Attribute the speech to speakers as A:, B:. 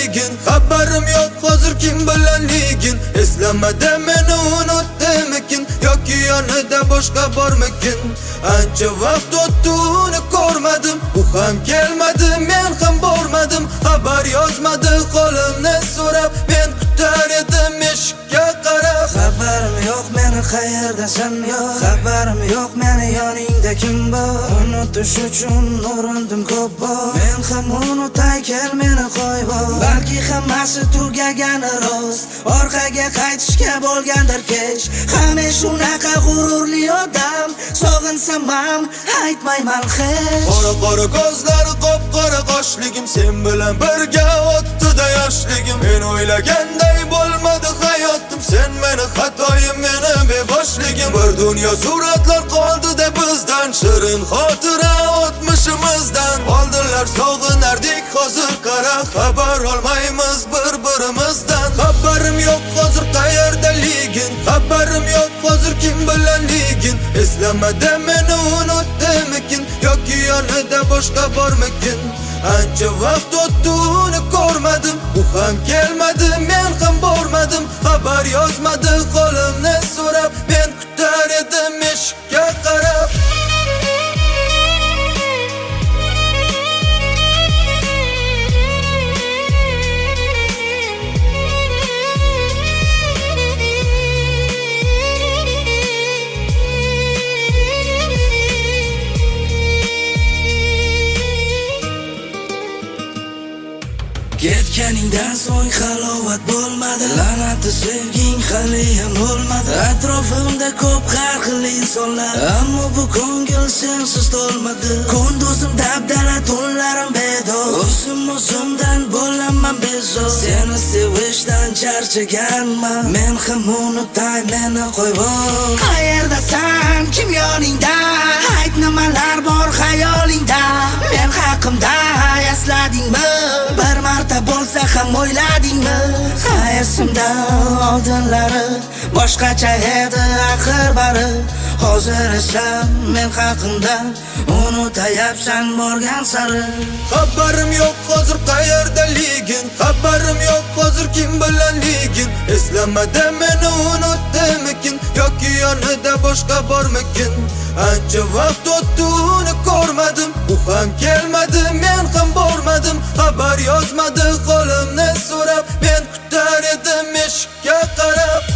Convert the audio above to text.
A: ligin. Xabarim yo'q hozir kim bilanligin. Eslamada meni unutdimikin yoki yonida boshqa bormikin. Ancha vaqt o'tdi uni ko'rmadim, u ham kelmadi, men ham bormadim. Xabar yozmadi qo'limni so'rab, men kutar edim eshikka qarab.
B: Xabarim yo'q meni qayerdasan yo'q, xabarim yo'q meni yoningda kim bor. Unutish uchun urindim ko'p bor, men ham unutay kel meni qo'yib. Balki hammasi tugagani rost, orqaga qaytishga bo'lgandir kech. Hamma shunaqa g'ururli odam, sog'insam ham aytmayman hech.
A: Qora ko'zlari qop-qora qoshligim, sen bilan birga o'tdi-da yoshligim. Men o'ylaganday bo'lmadi hayotim, sen meni xatoyim, meni beboshligim. Bir dunyo suratlar qoldi-da bizdan, shirin xotira o'tmishimizdan. Oldinlar sog'inardik, hozir qara, xabar olmaymiz bir-birimizdan. Xabarim yo'q hozir qayerdaligin, xabarim yo'q hozir kim bilanligin. Eslamada meni unutdimikin yoki yonida boshqa bormikin. Ancha vaqt o'tdi uni ko'rmadim, u ham kelmadi, men ham bormadim. Xabar yozmadi qo'limni so'rab, men kutar edim eshikka qarab.
B: Ketganingdan so'ng halovat bo'lmadi, la'natli sevging haliyam bo'lmadi. Atrofimda ko'p har xil insonlar, ammo bu ko'ngil sensiz to'lmadi. Kunduzim dabdala, tunlarim bedor, o'zimdan bo'laman bezor. Seni sevishdan charchaganman, men ham unutay meni qo'yib. Qayerdasan, kim yoningda? Ayt nimalar bor xayolingda? Men haqimda esladingmi? Bir marta bo'lsa ham o'yladingmi? Qayesimda oldinlari boshqacha edi axir bari. Hozir esa men haqimda unutayapsan borgan sari.
A: Xabarim yo'q hozir qayerdaligin, xabarim yo'q hozir kim bilanligin. Eslamada meni unutdimikin yoki yonida boshqa bormikin. Ancha vaqt o'tdi uni ko'rmadim, u ham kelmadi, men ham bormadim. Xabar yozmadi qo'limni so'rab, men kutar edim eshikka qarab.